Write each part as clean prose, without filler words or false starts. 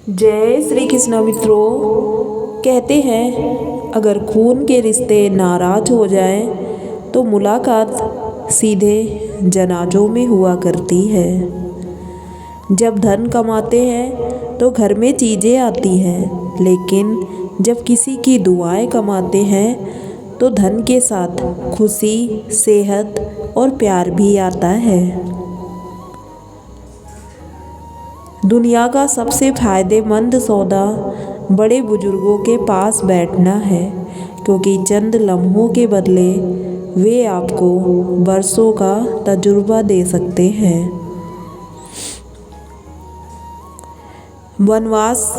जय श्री कृष्ण मित्रों। कहते हैं अगर खून के रिश्ते नाराज हो जाएं तो मुलाकात सीधे जनाजों में हुआ करती है। जब धन कमाते हैं तो घर में चीज़ें आती हैं, लेकिन जब किसी की दुआएं कमाते हैं तो धन के साथ खुशी, सेहत और प्यार भी आता है। दुनिया का सबसे फ़ायदेमंद सौदा बड़े बुजुर्गों के पास बैठना है, क्योंकि चंद लम्हों के बदले वे आपको बरसों का तजुर्बा दे सकते हैं। वनवास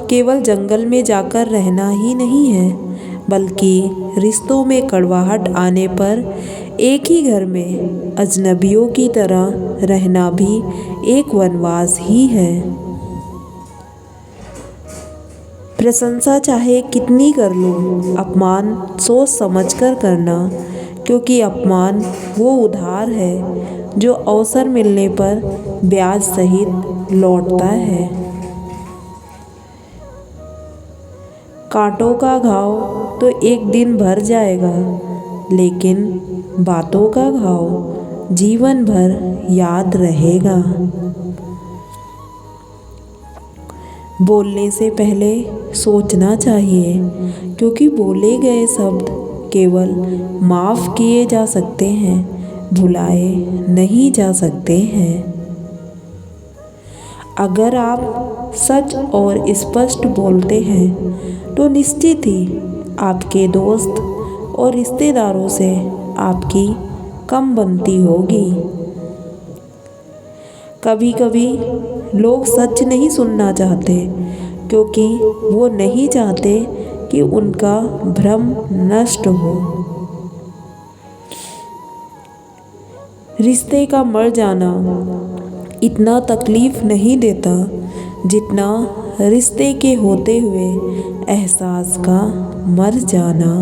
केवल जंगल में जाकर रहना ही नहीं है, बल्कि रिश्तों में कड़वाहट आने पर एक ही घर में अजनबियों की तरह रहना भी एक वनवास ही है। प्रशंसा चाहे कितनी कर लो, अपमान सोच समझ कर करना, क्योंकि अपमान वो उधार है जो अवसर मिलने पर ब्याज सहित लौटता है। कांटों का घाव तो एक दिन भर जाएगा, लेकिन बातों का घाव जीवन भर याद रहेगा। बोलने से पहले सोचना चाहिए, क्योंकि बोले गए शब्द केवल माफ़ किए जा सकते हैं, भुलाए नहीं जा सकते हैं। अगर आप सच और स्पष्ट बोलते हैं तो निश्चित ही आपके दोस्त और रिश्तेदारों से आपकी कम बनती होगी। कभी कभी लोग सच नहीं सुनना चाहते, क्योंकि वो नहीं चाहते कि उनका भ्रम नष्ट हो। रिश्ते का मर जाना इतना तकलीफ नहीं देता जितना रिश्ते के होते हुए एहसास का मर जाना।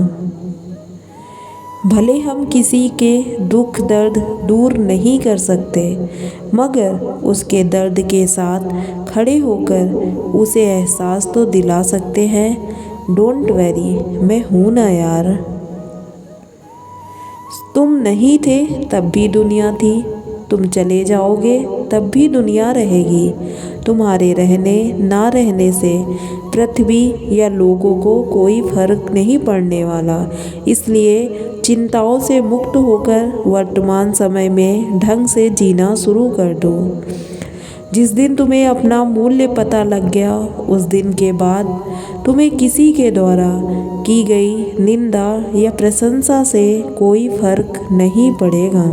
भले हम किसी के दुख दर्द दूर नहीं कर सकते, मगर उसके दर्द के साथ खड़े होकर उसे एहसास तो दिला सकते हैं, डोंट वरी, मैं हूँ ना यार। तुम नहीं थे तब भी दुनिया थी, तुम चले जाओगे तब भी दुनिया रहेगी। तुम्हारे रहने ना रहने से पृथ्वी या लोगों को कोई फर्क नहीं पड़ने वाला। इसलिए चिंताओं से मुक्त होकर वर्तमान समय में ढंग से जीना शुरू कर दो। जिस दिन तुम्हें अपना मूल्य पता लग गया, उस दिन के बाद तुम्हें किसी के द्वारा की गई निंदा या प्रशंसा से कोई फर्क नहीं पड़ेगा।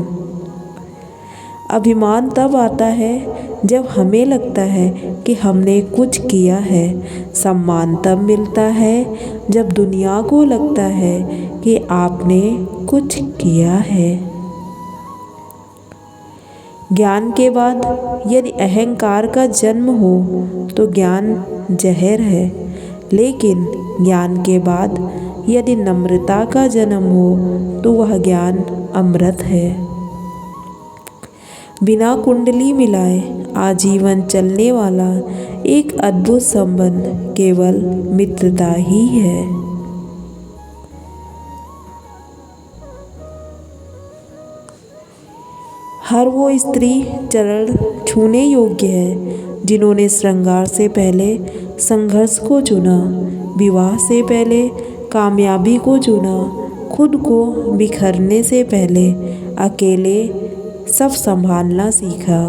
अभिमान तब आता है जब हमें लगता है कि हमने कुछ किया है। सम्मान तब मिलता है जब दुनिया को लगता है कि आपने कुछ किया है। ज्ञान के बाद यदि अहंकार का जन्म हो तो ज्ञान जहर है, लेकिन ज्ञान के बाद यदि नम्रता का जन्म हो तो वह ज्ञान अमृत है। बिना कुंडली मिलाए आजीवन चलने वाला एक अद्भुत संबंध केवल मित्रता ही है। हर वो स्त्री चरण छूने योग्य है जिन्होंने श्रृंगार से पहले संघर्ष को चुना, विवाह से पहले कामयाबी को चुना, खुद को बिखरने से पहले अकेले सब संभालना सीखा।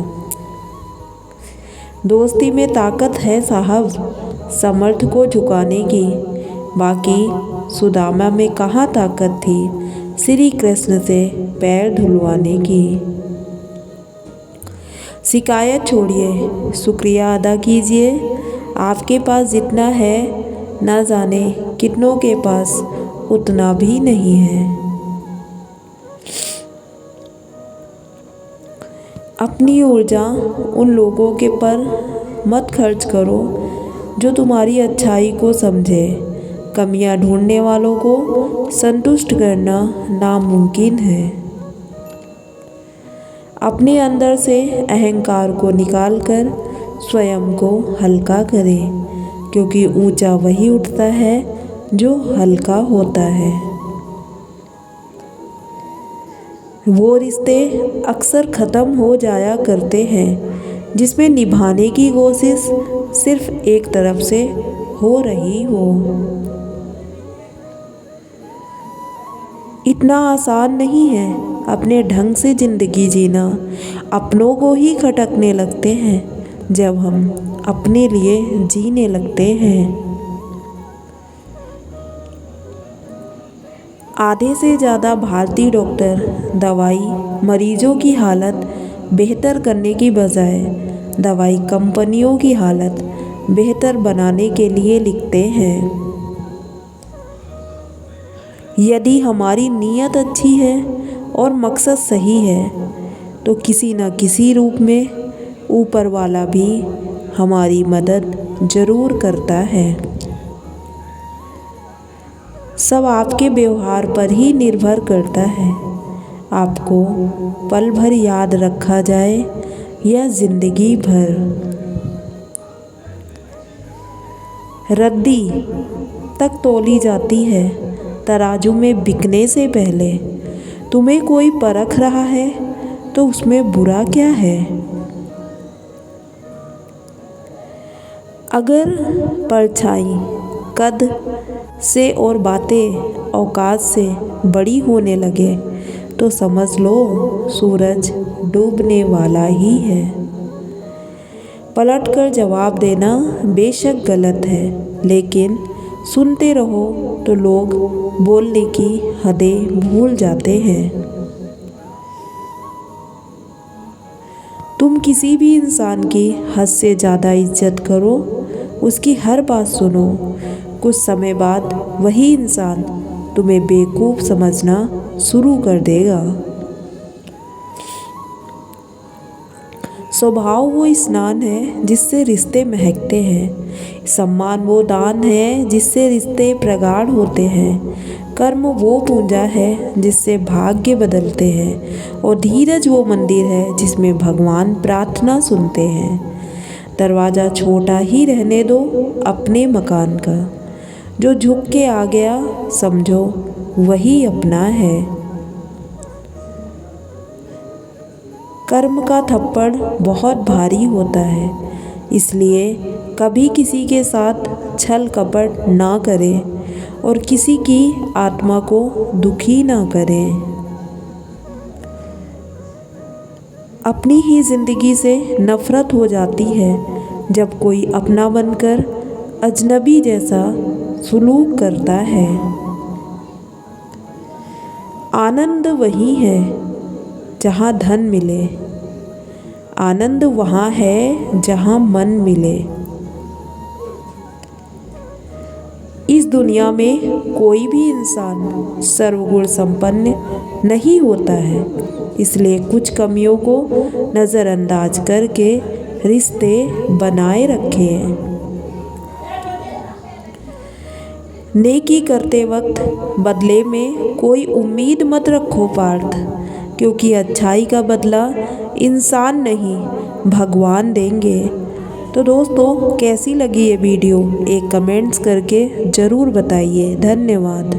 दोस्ती में ताकत है साहब, समर्थ को झुकाने की। बाकी सुदामा में कहाँ ताकत थी श्री कृष्ण से पैर धुलवाने की। शिकायत छोड़िए, शुक्रिया अदा कीजिए। आपके पास जितना है ना जाने कितनों के पास उतना भी नहीं है। अपनी ऊर्जा उन लोगों के पर मत खर्च करो जो तुम्हारी अच्छाई को समझे। कमियां ढूंढने वालों को संतुष्ट करना नामुमकिन है। अपने अंदर से अहंकार को निकालकर स्वयं को हल्का करें, क्योंकि ऊंचा वही उठता है जो हल्का होता है। वो रिश्ते अक्सर ख़त्म हो जाया करते हैं जिसमें निभाने की कोशिश सिर्फ एक तरफ से हो रही हो। इतना आसान नहीं है अपने ढंग से ज़िंदगी जीना। अपनों को ही खटकने लगते हैं जब हम अपने लिए जीने लगते हैं। आधे से ज़्यादा भारतीय डॉक्टर दवाई मरीजों की हालत बेहतर करने की बजाय दवाई कंपनियों की हालत बेहतर बनाने के लिए लिखते हैं। यदि हमारी नीयत अच्छी है और मकसद सही है तो किसी न किसी रूप में ऊपर वाला भी हमारी मदद ज़रूर करता है। सब आपके व्यवहार पर ही निर्भर करता है। आपको पल भर याद रखा जाए या जिंदगी भर। रद्दी तक तोली जाती है तराजू में बिकने से पहले। तुम्हें कोई परख रहा है तो उसमें बुरा क्या है? अगर परछाई कद से और बातें औकात से बड़ी होने लगे तो समझ लो सूरज डूबने वाला ही है। पलटकर जवाब देना बेशक गलत है, लेकिन सुनते रहो तो लोग बोलने की हदें भूल जाते हैं। तुम किसी भी इंसान की हद से ज़्यादा इज्जत करो, उसकी हर बात सुनो, कुछ समय बाद वही इंसान तुम्हें बेवकूफ़ समझना शुरू कर देगा। स्वभाव वो स्नान है जिससे रिश्ते महकते हैं। सम्मान वो दान है जिससे रिश्ते प्रगाढ़ होते हैं। कर्म वो पूंजा है जिससे भाग्य बदलते हैं। और धीरज वो मंदिर है जिसमें भगवान प्रार्थना सुनते हैं। दरवाज़ा छोटा ही रहने दो अपने मकान का। जो झुक के आ गया समझो वही अपना है। कर्म का थप्पड़ बहुत भारी होता है, इसलिए कभी किसी के साथ छल कपट ना करें और किसी की आत्मा को दुखी ना करें। अपनी ही ज़िंदगी से नफ़रत हो जाती है जब कोई अपना बनकर अजनबी जैसा सुलूक करता है। आनंद वही है जहाँ धन मिले, आनंद वहाँ है जहाँ मन मिले। इस दुनिया में कोई भी इंसान सर्वगुण संपन्न नहीं होता है, इसलिए कुछ कमियों को नज़रअंदाज करके रिश्ते बनाए रखें। नेकी करते वक्त बदले में कोई उम्मीद मत रखो पार्थ, क्योंकि अच्छाई का बदला इंसान नहीं भगवान देंगे। तो दोस्तों कैसी लगी ये वीडियो एक कमेंट्स करके ज़रूर बताइए। धन्यवाद।